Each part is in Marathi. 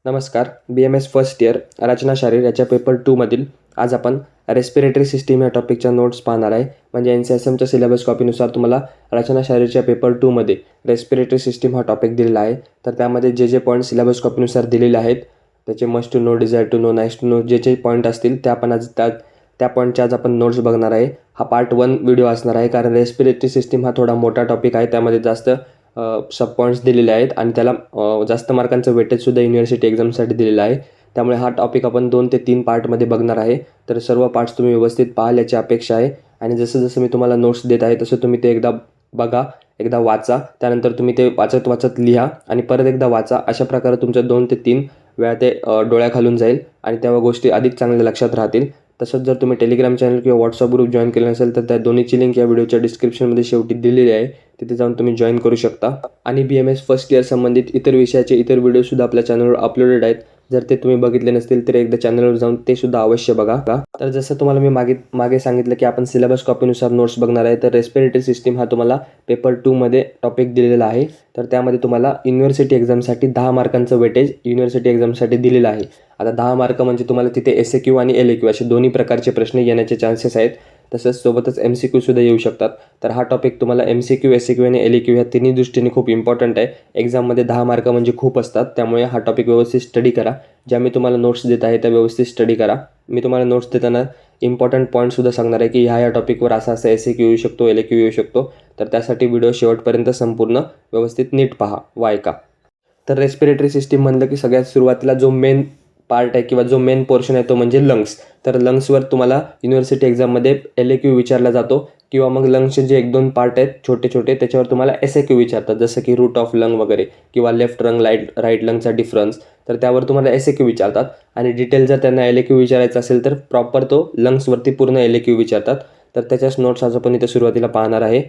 नमस्कार. BMS फर्स्ट इयर रचना शारीर याच्या पेपर 2 मधील आज आपण रेस्पिरेटरी सिस्टीम या टॉपिकच्या नोट्स पाहणार आहे. म्हणजे NCSMच्या सिलेबस कॉपीनुसार तुम्हाला रचना शारीरच्या पेपर 2 मध्ये रेस्पिरेटरी सिस्टीम हा टॉपिक दिलेला आहे. तर त्यामध्ये जे पॉईंट सिलेबस कॉपीनुसार दिलेले आहेत त्याचे must to know, desire to know, nice to know जे पॉईंट असतील त्या आपण आज त्या पॉईंटच्या आज आपण नोट्स बघणार आहे. हा पार्ट 1 व्हिडिओ असणार आहे कारण रेस्पिरेटरी सिस्टीम हा थोडा मोठा टॉपिक आहे. त्यामध्ये जास्त सब पॉईंट्स दिलेले आहेत आणि त्याला जास्त मार्कांचं वेटेजसुद्धा युनिव्हर्सिटी एक्झामसाठी दिलेलं आहे. त्यामुळे हा टॉपिक आपण 2 ते 3 पार्टमध्ये बघणार आहे. तर सर्व पार्ट्स तुम्ही व्यवस्थित पाहाल याची अपेक्षा आहे. आणि जसं जसं मी तुम्हाला नोट्स देत आहे तसं तुम्ही ते एकदा बघा, एकदा वाचा, त्यानंतर तुम्ही ते वाचत वाचत लिहा आणि परत एकदा वाचा. अशा प्रकारे तुमच्या 2 ते 3 वेळा ते डोळ्याखालून जाईल आणि त्या गोष्टी अधिक चांगल्या लक्षात राहतील. तसंच जर तुम्ही टेलिग्राम चॅनल किंवा व्हॉट्सअप ग्रुप जॉईन केलं नसेल तर त्या दोन्हीची लिंक या व्हिडिओच्या डिस्क्रिप्शनमध्ये शेवटी दिलेली आहे. तिथे जाऊन तुम्ही जॉईन करू शकता. आणि BMS फर्स्ट इयर संबंधित इतर विषयाचे इतर व्हिडिओसुद्धा आपल्या चॅनलवर अपलोडेड आहेत. जर ते तुम्ही बघितले नसतील तर एकदा चॅनलवर जाऊन ते सुद्धा अवश्य बघा. तर जसं तुम्हाला मी मागे सांगितलं की आपण सिलेबस कॉपीनुसार नोट्स बघणार आहे. तर रेस्पिरेटरी सिस्टीम हा तुम्हाला पेपर 2 मध्ये टॉपिक दिलेला आहे. तर त्यामध्ये तुम्हाला युनिव्हर्सिटी एक्झामसाठी 10 मार्कांचं वेटेज युनिव्हर्सिटी एक्झामसाठी दिलेलं आहे. आता 10 मार्क म्हणजे तुम्हाला तिथे SAQ आणि LAQ असे दोन्ही प्रकारचे प्रश्न येण्याचे चान्सेस आहेत. तसंच सोबतच MCQ सुद्धा येऊ शकतात. तर हा टॉपिक तुम्हाला MCQ, SAQ आणि LAQ ह्या तिन्ही दृष्टीने खूप इम्पॉर्टंट आहे. एक्झाममध्ये 10 मार्क म्हणजे खूप असतात. त्यामुळे हा टॉपिक व्यवस्थित स्टडी करा. ज्या मी तुम्हाला नोट्स देत आहे त्या व्यवस्थित स्टडी करा. मी तुम्हाला नोट्स देताना इम्पॉर्टंट पॉईंटसुद्धा सांगणार आहे की ह्या टॉपिकवर असा SAQ येऊ शकतो, LAQ येऊ शकतो. तर त्यासाठी व्हिडिओ शेवटपर्यंत संपूर्ण व्यवस्थित नीट पहा व ऐका. तर रेस्पिरेटरी सिस्टीम म्हणलं की सगळ्यात सुरुवातीला जो मेन पार्ट आहे किंवा जो मेन पोर्शन आहे तो म्हणजे लंग्स. तर लंग्सवर तुम्हाला युनिव्हर्सिटी एक्झाममध्ये LAQ विचारला जातो किंवा मग लंग्सचे जे 1-2 पार्ट आहेत छोटे छोटे त्याच्यावर तुम्हाला SAQ विचारतात. जसं की रूट ऑफ लंग वगैरे किंवा लेफ्ट लंग राईट लंगचा डिफरन्स. तर त्यावर तुम्हाला SAQ विचारतात आणि डिटेल जर त्यांना LAQ विचारायचं असेल तर प्रॉपर तो लंग्सवरती पूर्ण LAQ विचारतात. तर त्याच्याच नोट्स आज आपण इथे सुरुवातीला पाहणार आहे.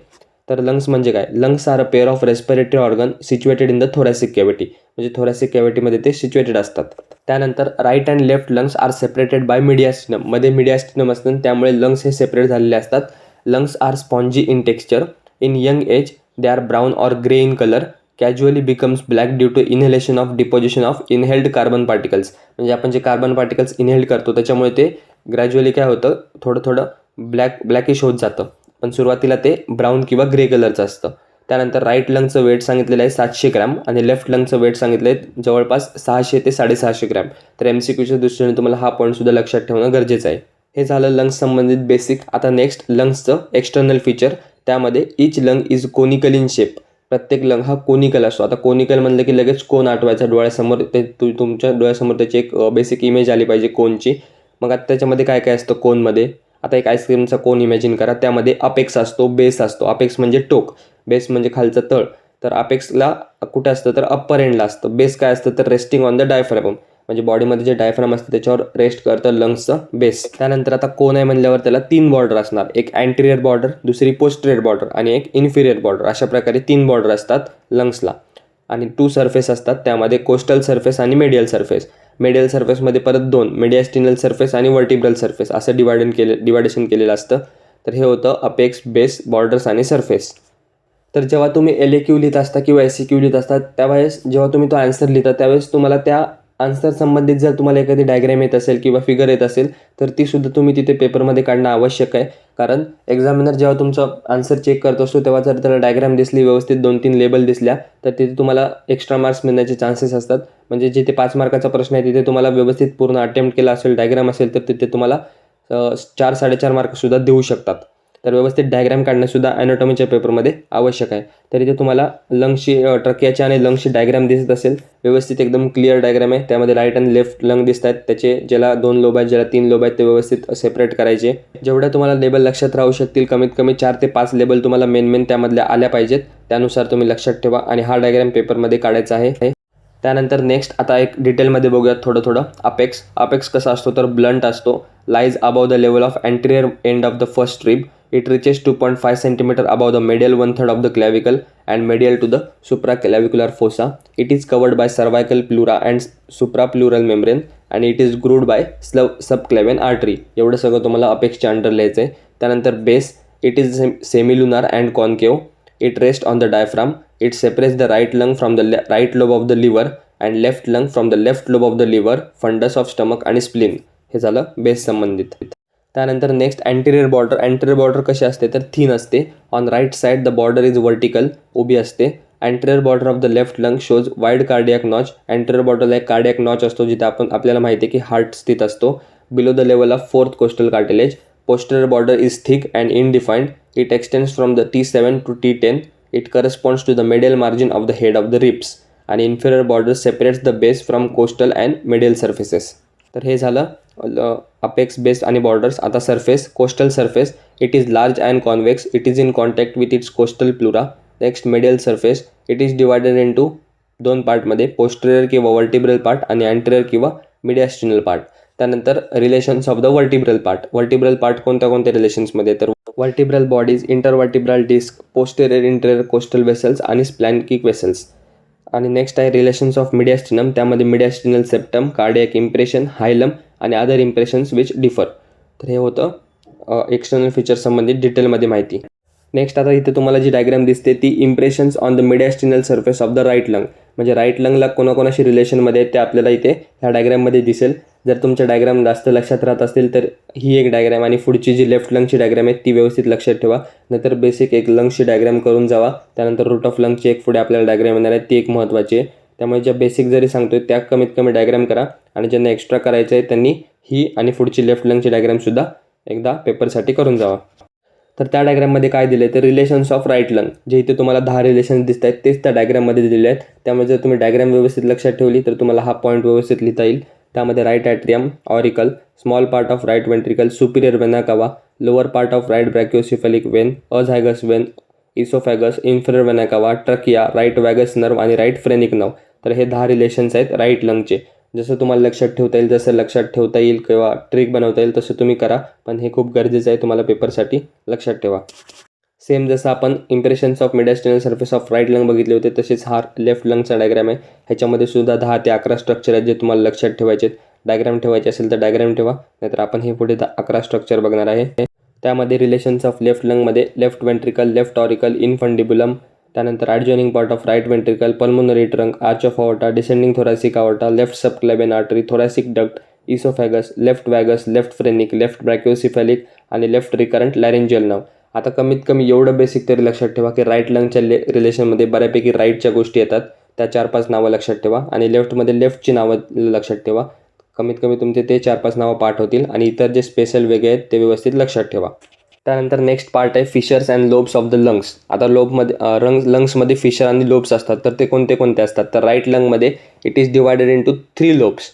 तर लंग्स म्हणजे काय? Lungs are a pair of respiratory organ situated in the thoracic cavity. म्हणजे थोरॅसिक कॅव्हिटीमध्ये ते सिच्युएटेड असतात. त्यानंतर right and left lungs are separated by mediastinum. मध्ये मिडियास्टिनम असतं त्यामुळे लंग्स हे सेपरेट झालेले असतात. Lungs are spongy in texture. In young age they are brown or grey in colour. Casually becomes black due to inhalation of deposition of inhaled carbon particles. म्हणजे आपण जे कार्बन पार्टिकल्स इनहेल्ड करतो त्याच्यामुळे ते ग्रॅज्युअली काय होतं, थोडं थोडं ब्लॅकिश होत जातं. पण सुरुवातीला ते ब्राऊन किंवा ग्रे कलरचं असतं. त्यानंतर राईट लंगचं वेट सांगितलेलं आहे 700 ग्रॅम आणि लेफ्ट लंगचं वेट सांगितलं आहे जवळपास 600 ते 650 ग्रॅम. तर MCQच्या दृष्टीने तुम्हाला हा पॉईंटसुद्धा लक्षात ठेवणं गरजेचं आहे. हे झालं लंग्स संबंधित बेसिक. आता नेक्स्ट लंग्सचं एक्सटर्नल फीचर. त्यामध्ये each lung is conical in shape. प्रत्येक लंग हा कोनिकल असतो. आता कोनिकल म्हणलं की लगेच कोन आठवायचा डोळ्यासमोर. ते तुमच्या डोळ्यासमोर त्याची एक बेसिक इमेज आली पाहिजे कोनची. मग आता त्याच्यामध्ये काय काय असतं कोनमध्ये? आता एक आईस्क्रीमचा कोन इमॅजिन करा. त्यामध्ये अपेक्स असतो, बेस असतो. अपेक्स म्हणजे टोक, बेस म्हणजे खालचं तळ. तर अपेक्सला कुठे असतं तर अप्पर एंडला असतं. बेस काय असतं तर रेस्टिंग ऑन द डायफ्राम. म्हणजे बॉडीमध्ये जे डायफ्राम असतं त्याच्यावर रेस्ट करतं लंग्सचं बेस. त्यानंतर आता कोन आहे म्हणल्यावर त्याला 3 बॉर्डर असणार. एक अँटिरियर बॉर्डर, दुसरी पोस्टेरियर बॉर्डर आणि एक इन्फिरियर बॉर्डर. अशा प्रकारे 3 बॉर्डर असतात लंग्सला. आणि 2 सरफेस असतात. त्यामध्ये कोस्टल सरफेस आणि मेडियल सरफेस. मेडियल सरफेसमध्ये परत 2 मेडियास्टिनल सरफेस आणि वर्टिब्रल सरफेस असं डिवायडेशन केलेलं असतं. तर हे होतं अपेक्स, बेस, बॉर्डर्स आणि सरफेस. तर जेव्हा तुम्ही LAQ लिहित असता किंवा SAQ लिहित असतात त्यावेळेस जेव्हा तुम्ही तो आन्सर लिहिता त्यावेळेस तुम्हाला त्या आन्सर संबंधित जर तुम्हाला एखादी डायग्राम येत असेल किंवा फिगर येत असेल तर ती सुद्धा तुम्ही तिथे पेपरमध्ये काढणं आवश्यक आहे. कारण एक्झामिनर जेव्हा तुमचं आन्सर चेक करत असतो तेव्हा जर त्याला डायग्राम दिसली, व्यवस्थित 2-3 लेबल दिसल्या तर तिथे तुम्हाला एक्स्ट्रा मार्क्स मिळण्याचे चान्सेस असतात. म्हणजे जिथे 5 मार्काचा प्रश्न आहे तिथे तुम्हाला व्यवस्थित पूर्ण अटेम्प्ट केला असेल, डायग्राम असेल तर तिथे तुम्हाला 4-4.5 मार्कसुद्धा देऊ शकतात. तर व्यवस्थित डायग्राम काढणंसुद्धा ॲनाटॉमीच्या पेपरमध्ये आवश्यक आहे. तर इथे तुम्हाला लंग्सची ट्रकियाची आणि लंग्सची डायग्राम दिसत असेल. व्यवस्थित एकदम क्लिअर डायग्राम आहे. त्यामध्ये राईट आणि लेफ्ट लंग दिसत आहेत. त्याचे ज्याला 2 लोब आहेत, ज्याला 3 लोब आहेत ते व्यवस्थित सेपरेट करायचे. जेवढ्या तुम्हाला लेबल लक्षात राहू शकतील कमीत कमी 4 ते 5 लेबल तुम्हाला मेन त्यामधल्या आल्या पाहिजेत. त्यानुसार तुम्ही लक्षात ठेवा आणि हा डायग्राम पेपरमध्ये काढायचा आहे. त्यानंतर नेक्स्ट आता एक डिटेलमध्ये बघूयात थोडं. अपेक्स कसा असतो तर ब्लंट असतो. Lies above the level of anterior end of the first rib. It reaches 2.5 cm above the medial 1/3 of the clavicle and medial to the supraclavicular fossa. It is covered by cervical pleura and suprapleural membrane and it is grooved by subclavian artery. एवढं सगळं तुम्हाला अपेक्सच्या अंडर लिहायचं आहे. त्यानंतर base. It is semilunar and concave. It rests on the diaphragm. It separates the right lung from the right lobe of the liver and left lung from the left lobe of the liver, fundus of stomach आणि स्प्लीन. हे झालं बेस संबंधित. त्यानंतर next anterior border. Anterior border कशी असते तर थिन असते. On right side the border is vertical, उभी असते. Anterior border of the left lung shows wide cardiac notch. Anterior बॉर्डरला एक कार्डियक नॉच असतो जिथे आपल्याला माहिती आहे की हार्ट स्थित असतो. Below the level of fourth costal cartilage. Posterior border is thick and indefined. It extends from the T7 to T10. It corresponds to the medial margin of the head of the ribs. And inferior border separates the base from costal and medial surfaces. तर हे झालं अपेक्स, बेस आणि बॉर्डर्स. आता surface. Costal surface. It is large and convex. It is in contact with its costal pleura. Next medial surface. It is divided into दोन पार्टमध्ये, पोस्टेरियर किंवा वर्टिब्रल पार्ट आणि अँटेरियर किंवा मिडियास्टिनल पार्ट. त्यानंतर relations of the vertebral part. Vertebral part कोणत्या रिलेशन्समध्ये तर vertebral bodies, intervertebral disc, posterior interior costal vessels आणि स्प्लॅन्किक वेसल्स. आणि नेक्स्ट आहे रिलेशन्स ऑफ मिडियास्टिनम. त्यामध्ये मिडियास्टिनल सेप्टम, कार्डियक इम्प्रेशन, हायलम आणि अदर इम्प्रेशन्स विच डिफर. तर हे होतं एक्सटर्नल फीचर संबंधित डिटेलमध्ये माहिती. नेक्स्ट आता इथे तुम्हाला जी डायग्राम दिसते ती impressions on the mediastinal surface of the right lung. म्हणजे राईट लंगला कोणाकोणाशी रिलेशनमध्ये आहे ते आपल्याला इथे ह्या डायग्राममध्ये दिसेल. जर तुमच्या डायग्राम जास्त लक्षात राहत असतील तर ही एक डायग्राम आणि पुढची जी लेफ्ट लंगची डायग्राम आहे ती व्यवस्थित लक्षात ठेवा. नाहीतर बेसिक एक लंगची डायग्राम करून जावा. त्यानंतर रूट ऑफ लंगची एक पुढे आपल्याला डायग्राम येणार आहे, ती एक महत्त्वाची आहे. त्यामुळे ज्या बेसिक जरी सांगतोय त्या कमीत कमी डायग्राम करा आणि ज्यांना एक्स्ट्रा करायचं आहे त्यांनी ही आणि पुढची लेफ्ट लंगची डायग्रामसुद्धा एकदा पेपरसाठी करून जावा. तर त्या डायग्राममध्ये काय दिलं आहे तर रिलेशन्स ऑफ राईट लंग. जे इथे तुम्हाला 10 रिलेशन्स दिसत आहेत तेच त्या डायग्राममध्ये दिलेले आहेत. त्यामुळे जर तुम्ही डायग्राम व्यवस्थित लक्षात ठेवली तर तुम्हाला हा पॉईंट व्यवस्थित लिहिता येईल. त्यामध्ये right atrium, auricle, small part of right ventricle, superior vena cava, lower part of right brachiocephalic vein, azygos vein, oesophagus, inferior vena cava, trachea, right vagus nerve आणि राईट फ्रेनिक नर्व. तर हे 10 रिलेशन्स आहेत राईट लंगचे. जसं तुम्हाला लक्षात ठेवता येईल, जसं लक्षात ठेवता येईल किंवा ट्रिक बनवता येईल तसं तुम्ही करा. पण हे खूप गरजेचं आहे, तुम्हाला पेपरसाठी लक्षात ठेवा. सेम जसं आपण impressions of mediastinal surface of right lung बघितले होते तसेच हा लेफ्ट लंगचा डायग्राम आहे. ह्याच्यामध्ये सुद्धा 10 ते 11 स्ट्रक्चर आहेत जे तुम्हाला लक्षात ठेवायचे आहेत. डायग्राम ठेवायचे असेल तर डायग्राम ठेवा, नाहीतर आपण हे पुढे 11 स्ट्रक्चर बघणार आहे. त्यामध्ये रिलेशन्स ऑफ लेफ्ट लंगमध्ये left ventricle, left auricle, infundibulum, त्यानंतर adjoining part of right ventricle, pulmonary trunk, arch of aorta, descending thoracic aorta, left subclavian artery, thoracic duct, oesophagus, left vagus, left phrenic, left brachiocephalic आणि लेफ्ट रिकरंट लॅरेंजियल नर्व. आता कमीत कमी एवढं बेसिक तरी लक्षात ठेवा की राईट लंगच्या रिलेशनमध्ये बऱ्यापैकी राईटच्या गोष्टी येतात. त्या 4-5 नावं लक्षात ठेवा आणि लेफ्टमध्ये लेफ्टची नावं लक्षात ठेवा. कमीत कमी तुमचे ते 4-5 नावं पाठ होतील आणि इतर जे स्पेशल वेगळे आहेत ते व्यवस्थित लक्षात ठेवा. त्यानंतर नेक्स्ट पार्ट आहे fissures and lobes of the lungs. आता लंग्समध्ये फिशर आणि लोब्स असतात. तर ते कोणते असतात तर राईट लंगमध्ये it is divided into 3 lobes.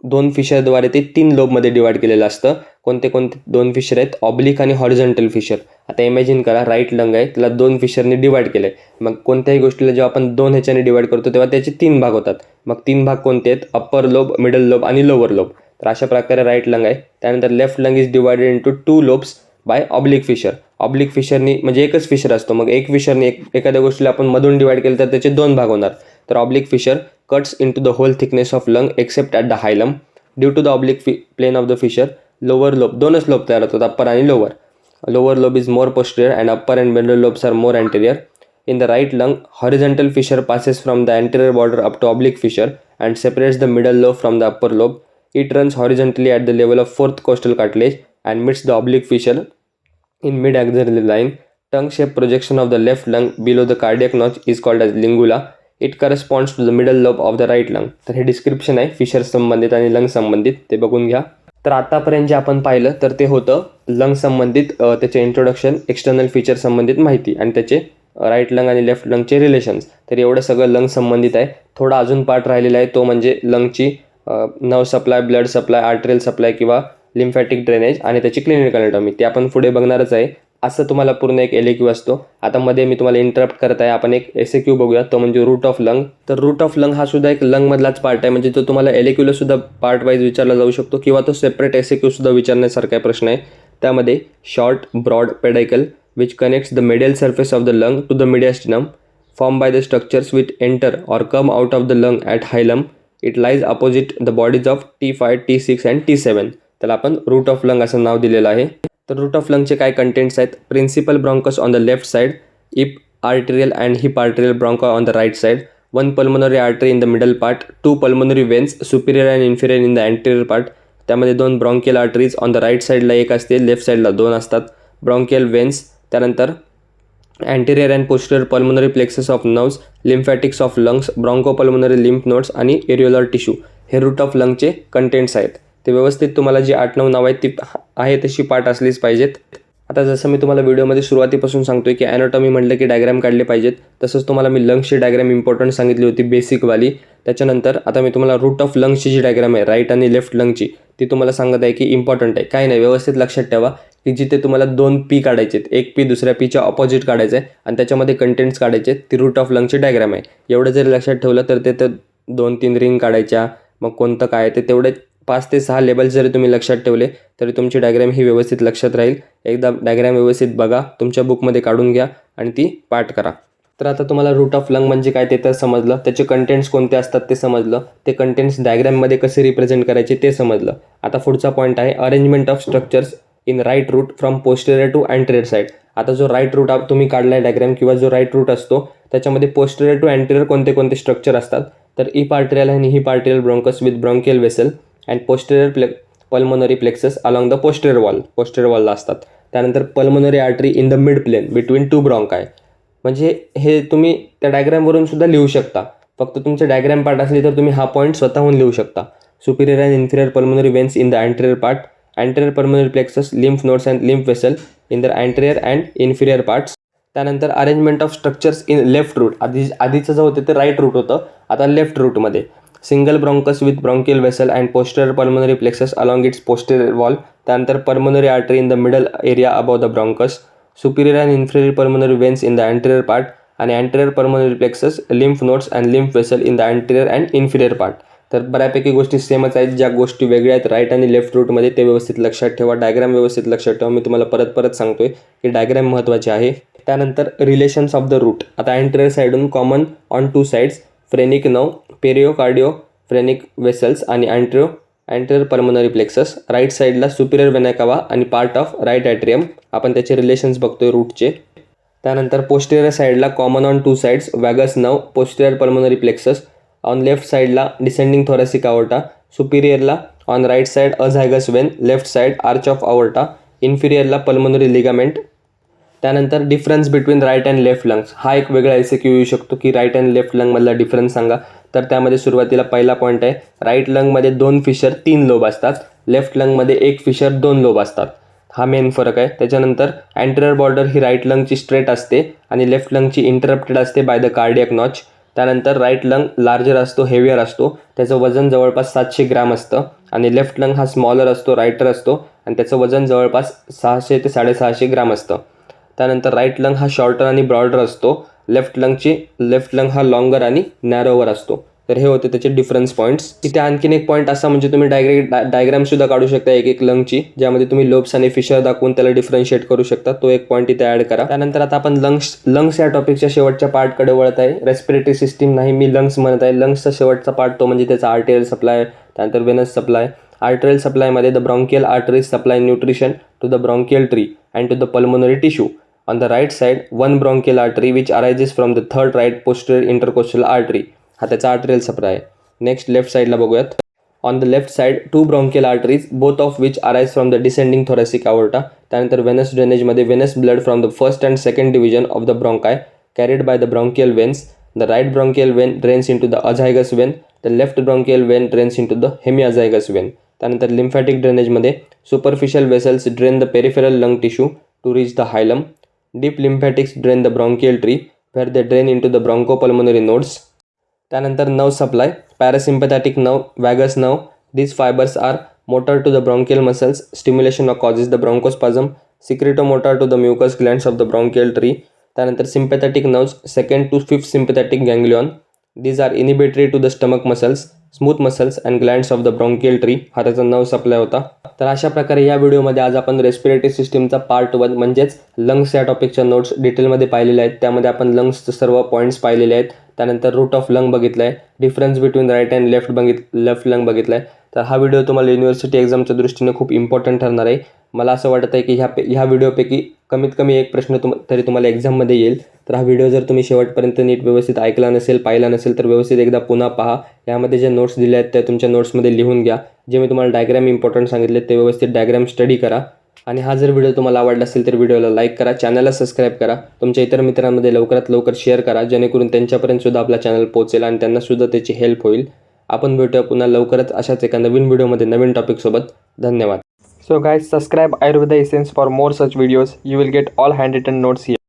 2 फिशरद्वारे ते 3 लोबमध्ये डिवाइड केलेलं असतं. कोणते 2 फिशर आहेत, ऑब्लिक आणि हॉरिझॉन्टल फिशर. आता इमॅजिन करा राईट लंग आहे, त्याला 2 फिशरने डिवाइड केलं आहे. मग कोणत्याही गोष्टीला जेव्हा आपण 2 ह्याच्याने डिवाइड करतो तेव्हा त्याचे 3 भाग होतात. मग 3 भाग कोणते आहेत, अप्पर लोब, मिडल लोब आणि लोअर लोब. तर अशा प्रकारे राईट लंग आहे. त्यानंतर left lung is divided into 2 lobes by oblique fissure. Oblique फिशरनी म्हणजे एकच फिशर असतो. मग एक फिशरने एखाद्या गोष्टीला आपण मधून डिवाइड केलं तर त्याचे 2 भाग होणार. तर oblique fissure cuts into the whole thickness of lung except at the hilum. Due to the oblique plane of the fissure lower lobe, 2च लोब तयार होतात, अप्पर आणि lower. Lower lobe is more posterior and upper and middle lobes are more anterior. In the right lung horizontal fissure passes from the anterior border up to oblique fissure and separates the middle lobe from the upper lobe. It runs horizontally at the level of fourth costal cartilage and meets the oblique fissure in mid-axillary line. Tongue-shaped projection of the left lung below the cardiac notch is called as lingula. It corresponds to the middle lobe of the right lung. तर हे डिस्क्रिप्शन आहे फिशर संबंधित आणि लंग संबंधित, ते बघून घ्या. तर आतापर्यंत जे आपण पाहिलं तर ते होतं लंग संबंधित त्याचे इंट्रोडक्शन, एक्सटर्नल फीचर संबंधित माहिती आणि त्याचे राईट लंग आणि लेफ्ट लंगचे रिलेशन्स. तर एवढं सगळं लंग संबंधित आहे. थोडा अजून पार्ट राहिलेला आहे, तो म्हणजे लंगची nerve supply, blood supply, arterial supply किंवा लिम्फॅटिक ड्रेनेज आणि त्याची क्लिनिकल अनाटॉमी. ते आपण पुढे बघणारच आहे. असं तुम्हाला पूर्ण एक LAQ असतो. आता मध्ये मी तुम्हाला इंटरप्ट करत आहे, आपण एक SAQ बघूया, तो म्हणजे रूट ऑफ लंग. तर रूट ऑफ लंग हा सुद्धा एक लंगमधलाच पार्ट आहे. म्हणजे तो तुम्हाला LAQला सुद्धा पार्ट वाईज विचारला जाऊ शकतो किंवा तो सेपरेट SAQ सुद्धा विचारण्यासारखा प्रश्न आहे. त्यामध्ये short, broad, pedicle which connects the medial surface of the lung to the mediastinum, formed by the structures which enter or come out of the lung at hilum. It lies opposite the bodies of T5, T6 and T7. त्याला आपण रूट ऑफ लंग असं नाव दिलेलं आहे. तर रूट ऑफ लंगचे काय कंटेंट्स आहेत, principal bronchus on the left side, eparterial and hyparterial bronchi on the right side, 1 pulmonary artery in the middle part, 2 pulmonary veins superior and inferior in the anterior part. त्यामध्ये 2 bronchial arteries on the right साईडला एक असते, लेफ्ट साईडला 2 असतात. ब्रॉन्कियल वेन्स, त्यानंतर anterior and posterior pulmonary plexuses of nerves, lymphatics of lungs, bronchopulmonary lymph nodes आणि एरिओलर टिश्यू. हे रूट ऑफ लंगचे कंटेंट्स आहेत. ते व्यवस्थित तुम्हाला जी 8-9 नाव आहेत ती आहे तशी पाठ असलीच पाहिजेत. आता जसं मी तुम्हाला व्हिडिओमध्ये सुरुवातीपासून सांगतोय की ॲनाटॉमी म्हटलं की डायग्राम काढले पाहिजेत, तसंच तुम्हाला मी लंग्सची डायग्राम इम्पॉर्टंट सांगितली होती बेसिकवाली. त्याच्यानंतर आता मी तुम्हाला रूट ऑफ लंग्सची जी डायग्राम आहे राईट आणि लेफ्ट लंगची ती तुम्हाला सांगत आहे की इम्पॉर्टंट आहे. काय नाही, व्यवस्थित लक्षात ठेवा की जिथे तुम्हाला 2 पी काढायचे आहेत, एक पी दुसऱ्या पीच्या ऑपोजिट काढायचं आहे आणि त्याच्यामध्ये कंटेंट्स काढायचे आहेत, ती रूट ऑफ लंगची डायग्राम आहे. एवढं जरी लक्षात ठेवलं तर ते 2-3 रिंग काढायच्या, मग कोणतं काय ते तेवढे 5 ते 6 लेबल जरी तुम्ही लक्षात ठेवले तरी तुमची डायग्राम ही व्यवस्थित लक्षात राहील. एकदा डायग्राम व्यवस्थित बघा, तुमच्या बुकमध्ये काढून घ्या आणि ती पाठ करा. तर आता तुम्हाला रूट ऑफ लंग म्हणजे काय ते तर समजलं, त्याचे कंटेंट्स कोणते असतात ते समजलं, ते कंटेंट्स डायग्राममध्ये कसे रिप्रेझेंट करायचे ते समजलं. आता पुढचा पॉईंट आहे arrangement of structures in right root from posterior to anterior side. आता जो राईट रूट तुम्ही काढलाय डायग्राम किंवा जो राईट रूट असतो त्याच्यामध्ये पोस्टेरियर टू अँटेरियर कोणते कोणते स्ट्रक्चर असतात, तर इपार्टिरियल आणि hyparterial bronchus with bronchial vessel and posterior pulmonary plexus along the posterior वॉलला असतात. त्यानंतर pulmonary artery in the mid plane between 2 bronchi. म्हणजे हे तुम्ही त्या डायग्रामवरून सुद्धा लिहू शकता, फक्त तुमचे डायग्राम पार्ट असली तर तुम्ही हा पॉईंट स्वतःहून लिहू शकता. Superior and inferior pulmonary veins in the anterior part, anterior pulmonary plexus, lymph nodes and lymph vessel in the anterior and inferior parts. त्यानंतर arrangement of structures in left root. आधीचं जे होतं ते राईट रूट होतं, आता लेफ्ट रूटमध्ये single bronchus with bronchial vessel and posterior pulmonary plexus along its posterior wall. त्यानंतर pulmonary artery in the middle area above the bronchus, superior and inferior pulmonary veins in the anterior part आणि anterior pulmonary plexus, lymph nodes and lymph vessel in the anterior and inferior part. तर बऱ्यापैकी गोष्टी सेमच आहेत, ज्या गोष्टी वेगळ्या आहेत राईट आणि लेफ्ट रूटमध्ये ते व्यवस्थित लक्षात ठेवा. डायग्राम व्यवस्थित लक्षात ठेवा. मी तुम्हाला परत सांगतोय की डायग्राम महत्त्वाचे आहे. त्यानंतर रिलेशन्स ऑफ द रूट. आता अँटेरियर साईडून common on 2 sides phrenic nerve, pericardiacophrenic vessels आणि अँटेरियर पल्मोनरी प्लेक्सस. राईट साईडला सुपिरियर वेना कावा आणि पार्ट ऑफ राईट ॲट्रियम. आपण त्याचे रिलेशन्स बघतोय रूटचे. त्यानंतर पोस्टेरियर साईडला common on 2 sides vagus nerve, posterior pulmonary plexus. On left साईडला डिसेंडिंग थोरॅसिक अवोर्टा, सुपिरियरला on right side azygos vein, left side arch of aorta, इन्फिरियरला पल्मोनरी लिगामेंट. त्यानंतर difference between right and left lungs. हा एक वेगळा एसक्यू येऊ शकतो की राईट अँड लेफ्ट लंगमधला डिफरन्स सांगा. तर त्यामध्ये सुरुवातीला पहिला पॉईंट आहे, राईट लंगमध्ये 2 फिशर 3 लोब असतात, लेफ्ट लंगमध्ये 1 फिशर 2 लोब असतात. हा मेन फरक आहे. त्याच्यानंतर अँटेरियर बॉर्डर ही राईट लंगची स्ट्रेट असते आणि लेफ्ट लंगची इंटरप्टेड असते बाय द कार्डियक नॉच. त्यानंतर राईट लंग लार्जर असतो, हेवियर असतो, त्याचं वजन जवळपास 700 ग्रॅम असतं आणि लेफ्ट लंग हा स्मॉलर असतो, रायटर असतो आणि त्याचं वजन जवळपास 600 ते 650 ग्रॅम असतं. त्यानंतर राईट लंग हा शॉर्टर आणि ब्रॉडर असतो, लेफ्ट लंग हा लॉंगर आणि नॅरोवर असतो. तर हे होते त्याचे डिफरन्स पॉईंट्स. इथे आणखीन एक पॉईंट असा म्हणजे तुम्ही डायग्रामसुद्धा काढू शकता एक लंगची, ज्यामध्ये तुम्ही लोब्स आणि फिशर दाखवून त्याला डिफरन्शिएट करू शकता. तो एक पॉईंट इथे ॲड करा. त्यानंतर आता आपण लंग्स या टॉपिकच्या शेवटच्या पार्टकडे वळत आहे. रेस्पिरेटरी सिस्टीम नाही, मी लंग्स म्हणत आहे. लंग्सचा शेवटचा पार्ट तो म्हणजे त्याचा आर्टेरियल सप्लाय, त्यानंतर वेनस सप्लाय. आर्टेरियल सप्लायमध्ये the bronchial arteries supply nutrition to the bronchial tree and to the pulmonary tissue. On the right side, 1 bronchial artery which arises from the third right posterior intercostal artery. हा त्याचा आर्टेरियल सप्लाय आहे. नेक्स्ट लेफ्ट साईडला बघूयात. On the left side 2 bronchial arteries both of which arise from the descending thoracic aorta. त्यानंतर वेनस ड्रेनेजमध्ये venous blood from the first and second division of the bronchi carried by the bronchial veins. The right bronchial vein drains into the azygos vein, the left bronchial vein drains into the hemiazygos vein. त्यानंतर लिम्फॅटिक ड्रेनेजमध्ये superficial vessels drain the peripheral lung tissue to reach the hilum. Deep lymphatics drain the bronchial tree where they drain into the bronchopulmonary nodes. त्यानंतर nerve supply, parasympathetic nerve, vagus nerve. These fibers are motor to the bronchial muscles. Stimulation causes the bronchospasm. Secretomotor to the mucous glands of the bronchial tree. त्यानंतर sympathetic nerves, 2nd to 5th sympathetic ganglion. These are inhibitory to the stomach muscles, smooth muscles and glands of the bronchial tree. हा त्याचा नर्व सप्लाय होता. तर अशा प्रकारे या व्हिडिओमध्ये आज आपण रेस्पिरेटरी सिस्टीमचा पार्ट 1 म्हणजेच लंग्स या टॉपिकच्या नोट्स डिटेलमध्ये पाहिलेल्या आहेत. त्यामध्ये आपण लंग्सचे सर्व पॉईंट्स पाहिलेले आहेत. त्यानंतर रूट ऑफ लंग बघितलं आहे, difference between right and left lung बघितलं आहे. तर हा व्हिडिओ तुम्हाला युनिव्हर्सिटी एक्झामच्या दृष्टीने खूप इम्पॉर्टंट ठरणार आहे. मला असं वाटत आहे की ह्या व्हिडिओपैकी कमीत कमी एक प्रश्न तरी तुम्हाला एक्झाममध्ये येईल. तर हा व्हिडिओ जर तुम्ही शेवटपर्यंत नीट व्यवस्थित ऐकला नसेल, पाहिला नसेल तर व्यवस्थित एकदा पुन्हा पहा. यामध्ये जे नोट्स दिले आहेत त्या तुमच्या नोट्समध्ये लिहून घ्या. जे मी तुम्हाला डायग्राम इम्पॉर्टंट सांगितले ते व्यवस्थित डायग्राम स्टडी करा. आणि हा जर व्हिडिओ तुम्हाला आवडला असेल तर व्हिडिओला लाईक करा, चॅनलला सबस्क्राईब करा, तुमच्या इतर मित्रांमध्ये लवकरात लवकर शेअर करा, जेणेकरून त्यांच्यापर्यंत सुद्धा आपला चॅनल पोहोचेल आणि त्यांनासुद्धा त्याची हेल्प होईल. आपण भेटूया पुन्हा लवकरच अशाच एका नवीन व्हिडिओमध्ये नवीन टॉपिकसोबत. धन्यवाद. So guys, subscribe Ayurveda Essence for more such videos. You will get all handwritten notes here.